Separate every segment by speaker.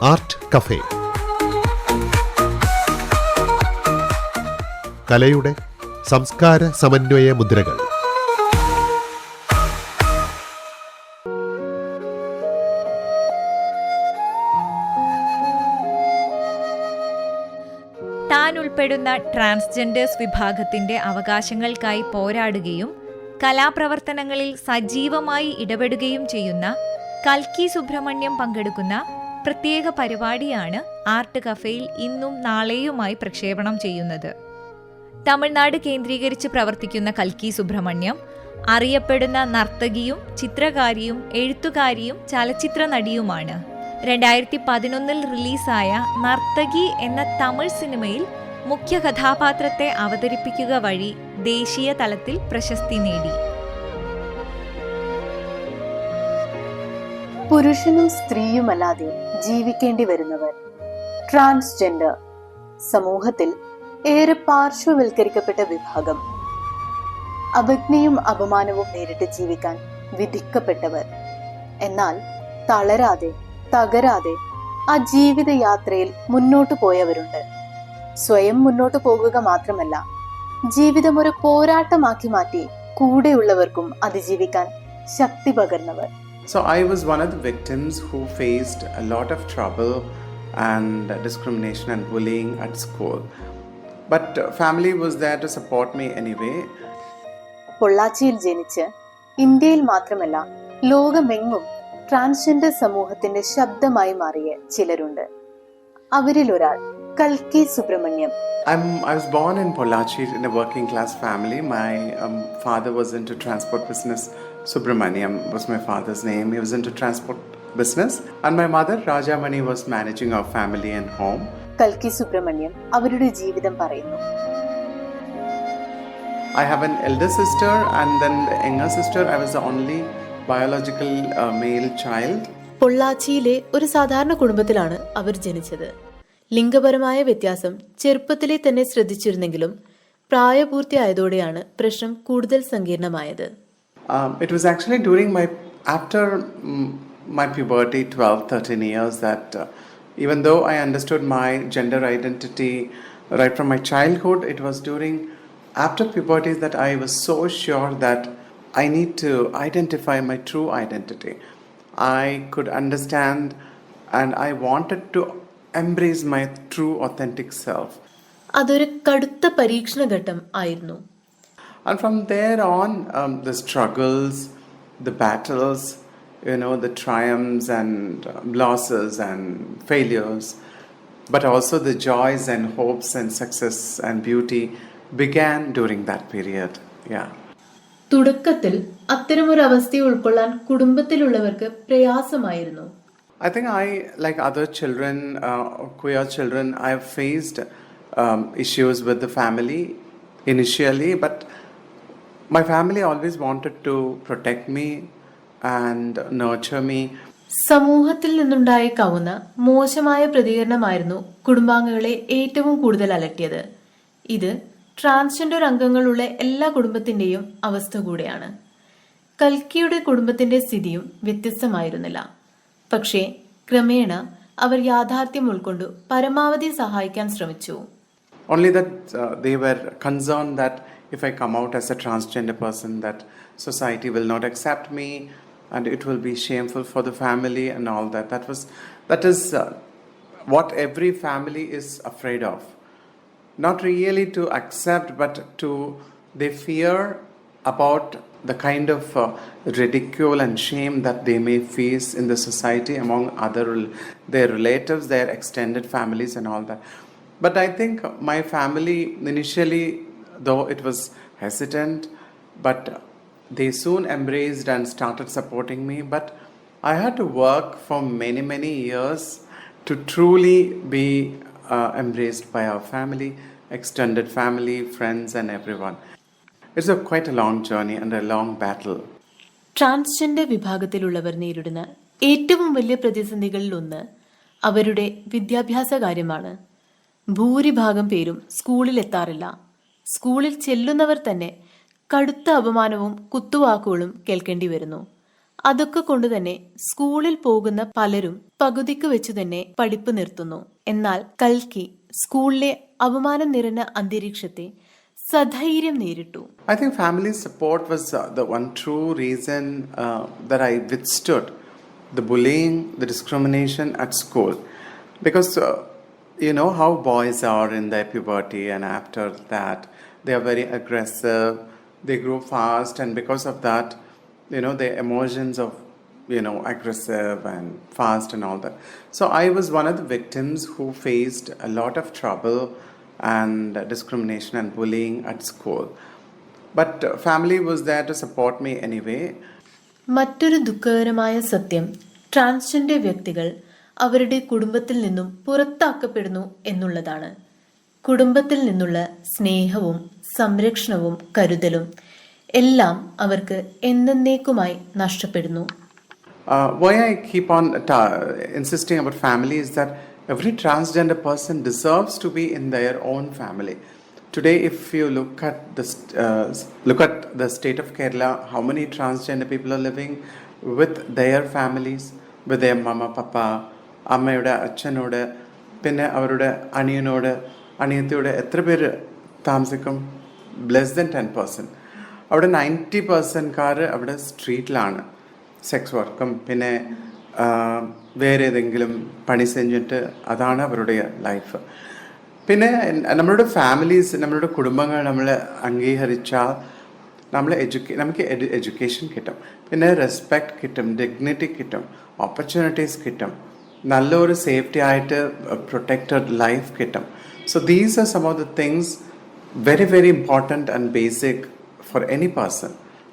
Speaker 1: Art cafe. കലയുടെ സംസ്കാര സമന്വയ മുദ്രകൾ.
Speaker 2: താൻ ഉൾപ്പെടുന്ന ട്രാൻസ്ജെൻഡേഴ്സ് വിഭാഗത്തിന്റെ അവകാശങ്ങൾക്കായി പോരാടുകയും കലാപ്രവർത്തനങ്ങളിൽ സജീവമായി ഇടപെടുകയും ചെയ്യുന്ന കൽക്കി സുബ്രഹ്മണ്യം പങ്കെടുക്കുന്ന പ്രത്യേക പരിപാടിയാണ് ആർട്ട് കഫേയിൽ ഇന്നും നാളെയുമായി പ്രക്ഷേപണം ചെയ്യുന്നത്. തമിഴ്നാട് കേന്ദ്രീകരിച്ച് പ്രവർത്തിക്കുന്ന കൽക്കി സുബ്രഹ്മണ്യം അറിയപ്പെടുന്ന നർത്തകിയും ചിത്രകാരിയും എഴുത്തുകാരിയും ചലച്ചിത്ര നടിയുമാണ്. 2011 റിലീസായ നർത്തകി എന്ന തമിഴ് സിനിമയിൽ മുഖ്യ കഥാപാത്രത്തെ അവതരിപ്പിക്കുക വഴി ദേശീയ തലത്തിൽ പ്രശസ്തി നേടി.
Speaker 3: പുരുഷനും സ്ത്രീയുമല്ലാതെ ജീവിക്കേണ്ടി വരുന്നവർ, ട്രാൻസ്ജെൻഡർ, സമൂഹത്തിൽ ഏറെ പാർശ്വവൽക്കരിക്കപ്പെട്ട വിഭാഗം, അവജ്ഞയും അപമാനവും നേരിട്ട് ജീവിക്കാൻ വിധിക്കപ്പെട്ടവർ. എന്നാൽ തളരാതെ തകരാതെ ആ ജീവിതയാത്രയിൽ മുന്നോട്ടു പോയവരുണ്ട്. സ്വയം മുന്നോട്ടു പോകുക മാത്രമല്ല, ജീവിതം ഒരു പോരാട്ടമാക്കി മാറ്റി കൂടെയുള്ളവർക്കും അതിജീവിക്കാൻ ശക്തി പകർന്നവർ.
Speaker 4: So I was one of the victims who faced a lot of trouble and discrimination and bullying at school. But family was there to support me anyway.
Speaker 3: പൊള്ളാച്ചിയിൽ ജനിച്ച് ഇന്ത്യയിൽ മാത്രമല്ല ലോകമെങ്ങും ട്രാൻസ്ജെൻഡർ സമൂഹത്തിന്റെ ശബ്ദമായി മാറിയ ചിലരുണ്ട്. അവരിൽ ഒരാൾ കൽക്കി Subrahmanyam.
Speaker 4: I was born in Pollachi in a working class family. My father was into transport business. Subramaniam was my father's name. He was into transport business. And my mother, Rajamani, was managing our family and home.
Speaker 3: കൽക്കി സുബ്രഹ്മണ്യം അവരുടെ ജീവിതം പറയുന്നു.
Speaker 4: I have an elder sister and then the younger sister. I was the only biological male child.
Speaker 5: പൊള്ളാച്ചിയിലെ ഒരു സാധാരണ കുടുംബത്തിലാണ് അവർ ജനിച്ചത്. ലിംഗപരമായ വ്യത്യാസം ചെറുപ്പത്തിലെ തന്നെ ശ്രദ്ധിച്ചിരുന്നെങ്കിലും പ്രായപൂർത്തിയായതോടെയാണ് പ്രശ്നം കൂടുതൽ സങ്കീർണമായത്.
Speaker 4: It was actually during after my puberty, 12-13 years, that even though I understood my gender identity right from my childhood, it was during after puberty that I was so sure that I need to identify my true identity. I could understand and I wanted to embrace my true authentic self.
Speaker 5: അതൊരു കടുത്ത പരീക്ഷണ ഘട്ടം ആയിരുന്നു.
Speaker 4: And from there on, the struggles, the battles, the triumphs and losses and failures, but also the joys and hopes and success and beauty began during that period. Yeah.
Speaker 5: തുടക്കത്തിൽ അത്തരമൊരു അവസ്ഥയെ ഉൾക്കൊള്ളാൻ കുടുംബത്തിലുള്ളവർക്ക് പ്രയാസമായിരുന്നു.
Speaker 4: I think like other children, queer children, I have faced issues with the family initially, but my family always wanted to protect me and nurture me.
Speaker 5: സമൂഹത്തിൽ നിന്നുണ്ടായേക്കാവുന്ന മോശമായ പ്രതികരണമായിരുന്നു കുടുംബാംഗങ്ങളെ ഏറ്റവും കൂടുതൽ അലട്ടിയത്. ഇത് ട്രാൻസ്ജെൻഡർ അംഗങ്ങളുള്ള എല്ലാ കുടുംബത്തിന്റെയും അവസ്ഥ കൂടെയാണ്. കൽക്കിയുടെ കുടുംബത്തിന്റെ സ്ഥിതിയും വ്യത്യസ്തമായിരുന്നില്ല. പക്ഷേ ക്രമേണ അവർ യാഥാർത്ഥ്യം ഉൾക്കൊണ്ടു പരമാവധി സഹായിക്കാൻ ശ്രമിച്ചു.
Speaker 4: Only that they were concerned that if I come out as a transgender person, that society will not accept me and it will be shameful for the family and all that. That is what every family is afraid of. Not really to accept, but they fear about the kind of ridicule and shame that they may face in the society among their relatives, their extended families and all that. But I think my family initially, though it was hesitant, but they soon embraced and started supporting me. But I had to work for many years to truly be embraced by our family, extended family, friends and everyone. It's quite a long journey and a long battle.
Speaker 5: Transgender വിഭാഗത്തിലുള്ളവർ നേരിടുന്ന ഏറ്റവും വലിയ പ്രതിസന്ധികളിലൊന്ന് അവരുടെ വിദ്യാഭ്യാസ കാര്യമാണ്. ഭൂരിഭാഗം പേരും സ്കൂളിൽ എത്താറില്ല. സ്കൂളിൽ ചെല്ലുന്നവർ തന്നെ കടുത്ത അപമാനവും കുത്തുവാക്കുകളും കേൾക്കേണ്ടി വരുന്നു. അതൊക്കെ കൊണ്ടുതന്നെ സ്കൂളിൽ പോകുന്ന പലരും പകുതിക്ക് വെച്ചു തന്നെ പഠിപ്പ് നിർത്തുന്നു. എന്നാൽ കൽക്കി സ്കൂളിലെ അപമാനം നിറഞ്ഞ അന്തരീക്ഷത്തെ സധൈര്യം നേരിട്ടു.
Speaker 4: I think family support was the one true reason that I withstood the bullying, the discrimination at school. Because you know how boys are in their puberty, and after that, they are very aggressive, they grow fast, and because of that, you know, their emotions of, you know, aggressive and fast and all that. So I was one of the victims who faced a lot of trouble and discrimination and bullying at school. But family was there to support me anyway.
Speaker 5: മറ്റൊരു ദുഃഖകരമായ സത്യം transgender വ്യക്തികൾ അവരുടെ കുടുംബത്തിൽ നിന്നും പുറത്താക്കപ്പെടുന്നു എന്നുള്ളതാണ്. കുടുംബത്തിൽ നിന്നുള്ള സ്നേഹവും സംരക്ഷണവും കരുതലും എല്ലാം അവർക്ക് എന്നേക്കുമായി നഷ്ടപ്പെടുന്നു.
Speaker 4: Why I keep on insisting about family is that every transgender person deserves to be in their own family. Today, if you look at the state of Kerala, how many transgender people are living with their families, with their mama, papa, അമ്മയുടെ അച്ഛനോട്, പിന്നെ അവരുടെ അനിയനോട് അനിയത്തിയോട് എത്ര പേര് താമസിക്കും? Less than 10%. അവിടെ 90% അവിടെ സ്ട്രീറ്റിലാണ്, sex വർക്കും പിന്നെ വേറെ ഏതെങ്കിലും പണി സെഞ്ചിട്ട് അതാണ് അവരുടെ ലൈഫ്. പിന്നെ നമ്മളുടെ ഫാമിലീസ്, നമ്മളുടെ കുടുംബങ്ങൾ നമ്മൾ അംഗീകരിച്ചാൽ നമുക്ക് എഡ്യൂക്കേഷൻ കിട്ടും, പിന്നെ റെസ്പെക്റ്റ് കിട്ടും, ഡിഗ്നിറ്റി കിട്ടും, ഓപ്പർച്യൂണിറ്റീസ് കിട്ടും, നല്ലൊരു സേഫ്റ്റി ആയിട്ട് പ്രൊട്ടക്റ്റഡ് ലൈഫ് കിട്ടും. So these are some of the things very very important and basic for any person,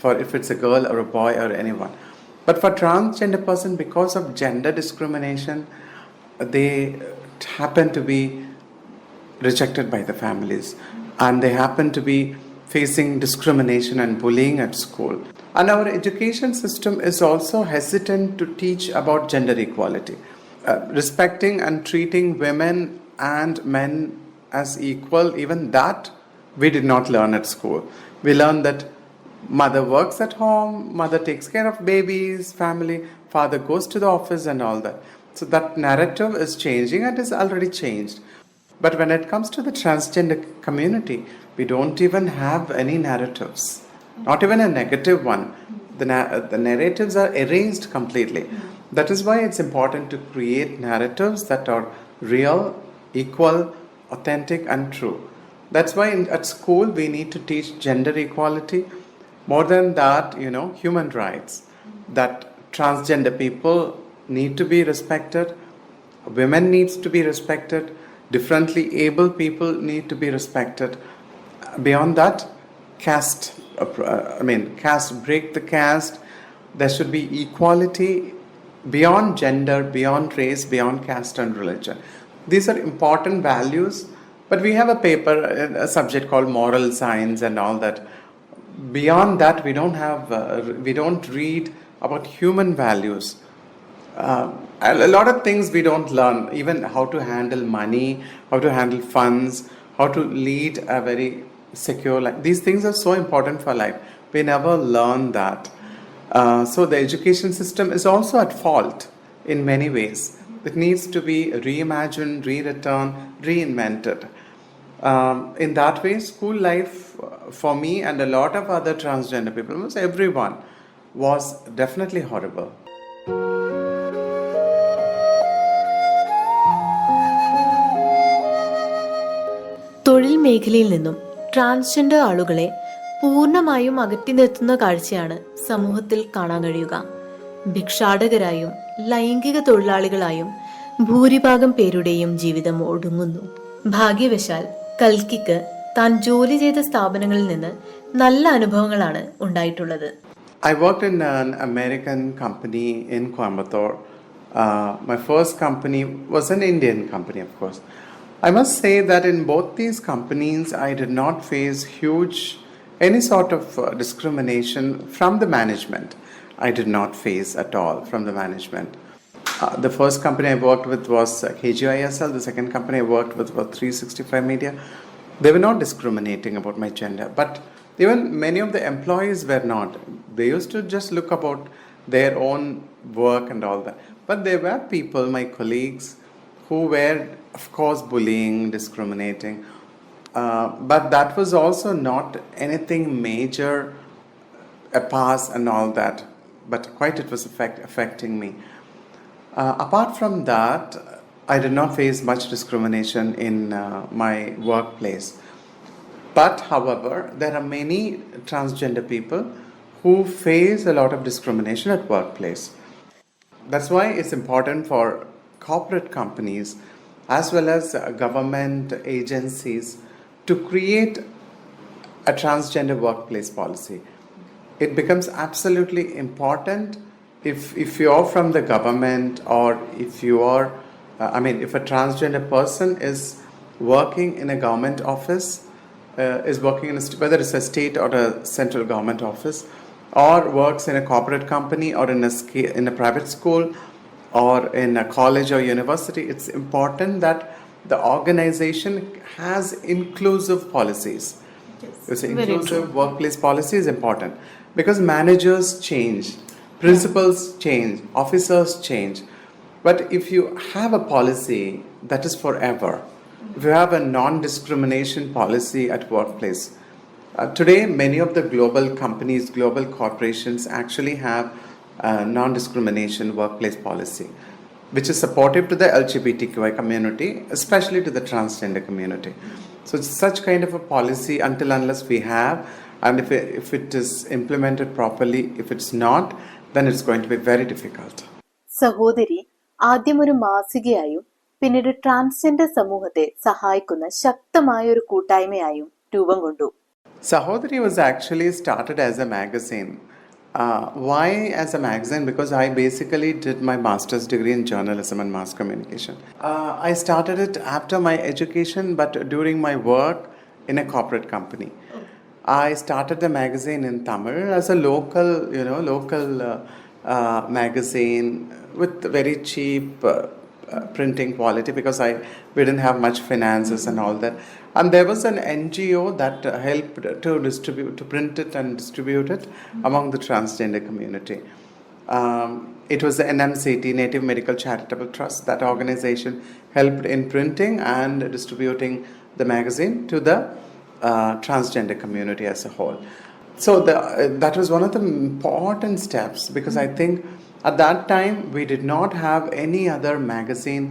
Speaker 4: for if it's a girl or a boy or anyone. But for transgender person, because of gender discrimination, they happen to be rejected by the families, and they happen to be facing discrimination and bullying at school. And our education system is also hesitant to teach about gender equality, respecting and treating women and men as equal. Even that we did not learn at school. We learned that mother works at home, mother takes care of babies, family, father goes to the office and all that. So that narrative is changing and is already changed. But when it comes to the transgender community, we don't even have any narratives, not even a negative one. The narratives are erased completely. That is why it's important to create narratives that are real, equal, authentic and true. That's why at school we need to teach gender equality. More than that, you know, human rights, that transgender people need to be respected, women needs to be respected, differently able people need to be respected. Beyond that, caste, break the caste. There should be equality beyond gender, beyond race, beyond caste and religion. These are important values. But we have a paper, a subject called moral science and all that. Beyond that, we don't read about human values. A lot of things we don't learn, even how to handle money, how to handle funds, how to lead a very secure life. These things are so important for life. We never learn that. So the education system is also at fault in many ways. It needs to be reimagined, rewritten, reinvented. In that way, school life for me and a lot of other transgender people, almost everyone, was definitely horrible.
Speaker 5: തൊഴിൽ മേഖലയിൽ നിന്നും transgender ആളുകളെ പൂർണ്ണമായും അകറ്റി നിർത്തുന്ന കാഴ്ചയാണ് സമൂഹത്തിൽ കാണാൻ കഴിയുക. ഭിക്ഷാടകരായും ലൈംഗിക തൊഴിലാളികളായും ഭൂരിഭാഗം പേരുടെയും ജീവിതം ഒടുങ്ങുന്നു. ഭാഗ്യവശാൽ കൽക്കിക്ക് താൻ ജോലി ചെയ്ത സ്ഥാപനങ്ങളിൽ നിന്ന് നല്ല അനുഭവങ്ങളാണ് ഉണ്ടായിട്ടുള്ളത്.
Speaker 4: I worked in an American company in Coimbatore. My first company was an Indian company, of course. I must say that in both these companies, I did not face any sort of discrimination from the management. I did not face at all from the management. The first company I worked with was KGISL. The second company I worked with was 365 Media. They were not discriminating about my gender, but even many of the employees were not. They used to just look about their own work and all that. But there were people, my colleagues, who were, of course, bullying, discriminating. But that was also not anything major, a pass and all that. But quite it was affecting me. Apart from that, I did not face much discrimination in my workplace. But, however, there are many transgender people who face a lot of discrimination at workplace. That's why it's important for corporate companies as well as government agencies to create a transgender workplace policy. It becomes absolutely important if you are from the government, or if you are, if a transgender person is working in a government office, is working in whether it's a state or a central government office, or works in a corporate company or in a private school or in a college or university, it's important that the organization has inclusive policies. Yes. Inclusive workplace policy is important because managers change, principals change, officers change. But if you have a policy that is forever, if you have a non-discrimination policy at workplace, today many of the global companies, global corporations actually have a non-discrimination workplace policy, which is supportive to the LGBTQI community, especially to the transgender community. So it's such kind of a policy unless we have, and if it is implemented properly, if it's not, then it's going to be very difficult.
Speaker 3: സഹോദരി ആദ്യം ഒരു മാസികയായും പിന്നീട് transgender സമൂഹത്തെ സഹായിക്കുന്ന ശക്തമായ ഒരു കൂട്ടായ്മയായും രൂപം കൊണ്ടു.
Speaker 4: Sahodari was actually started as a magazine. Why as a magazine? Because I basically did my master's degree in journalism and mass communication. I started it after my education, but during my work in a corporate company. I started the magazine in Tamil as a local magazine with very cheap printing quality, because we didn't have much finances and all that. And there was an NGO that helped to print it and distribute it among the transgender community. It was the NMCT, Native Medical Charitable Trust. That organization helped in printing and distributing the magazine to the transgender community as a whole. So that was one of the important steps, because I think at that time we did not have any other magazine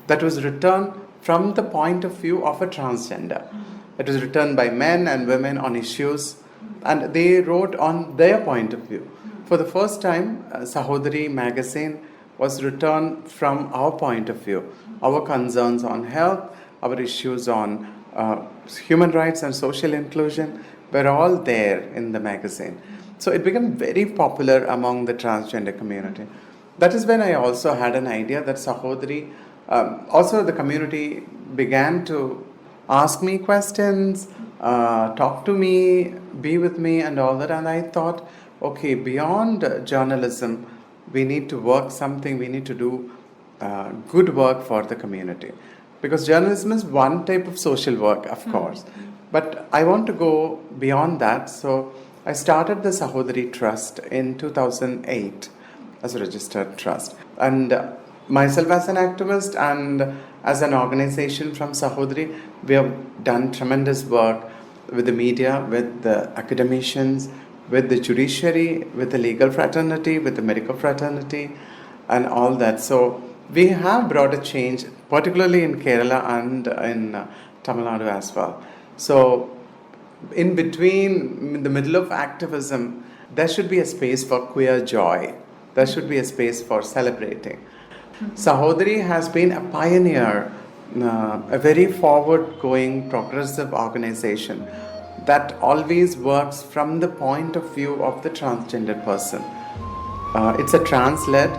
Speaker 4: that was written from the point of view of a transgender. It was written by men and women on issues, and they wrote on their point of view. For the first time, Sahodari magazine was written from our point of view. Our concerns on health, our issues on human rights and social inclusion were all there in the magazine. So it became very popular among the transgender community. That is when I also had an idea that Sahodari, also the community began to ask me questions, talk to me, be with me and all that. And I thought, okay, beyond journalism, we need to work something, we need to do good work for the community. Because journalism is one type of social work, of course. But I want to go beyond that. So I started the Sahodari Trust in 2008 as a registered trust. And myself as an activist and as an organization from Sahodari, we have done tremendous work with the media, with the academicians, with the judiciary, with the legal fraternity, with the medical fraternity, and all that. So we have brought a change, particularly in Kerala and in Tamil Nadu as well. So in between, in the middle of activism, there should be a space for queer joy. There should be a space for celebrating. Sahodari has been a pioneer, a very forward-going, progressive organization that always works from the point of view of the transgender person. It's a trans-led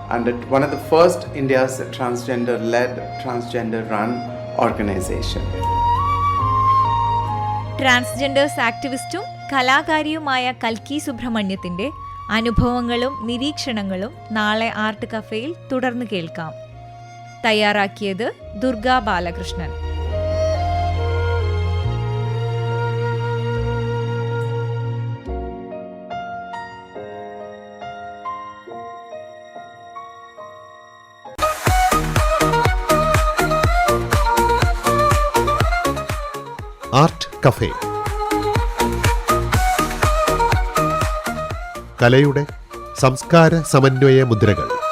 Speaker 4: and one of the first India's transgender-led, transgender-run organization.
Speaker 2: Transgenders ആക്ടിവിസ്റ്റും കലാകാരിയുമായ കൽക്കി സുബ്രഹ്മണ്യത്തിന്റെ അനുഭവങ്ങളും നിരീക്ഷണങ്ങളും നാളെ art കഫേയിൽ തുടർന്ന് കേൾക്കാം. തയ്യാറാക്കിയത് ദുർഗാ ബാലകൃഷ്ണൻ.
Speaker 1: കഫേ. കലയുടെ സംസ്കാര സമന്വയ മുദ്രകൾ.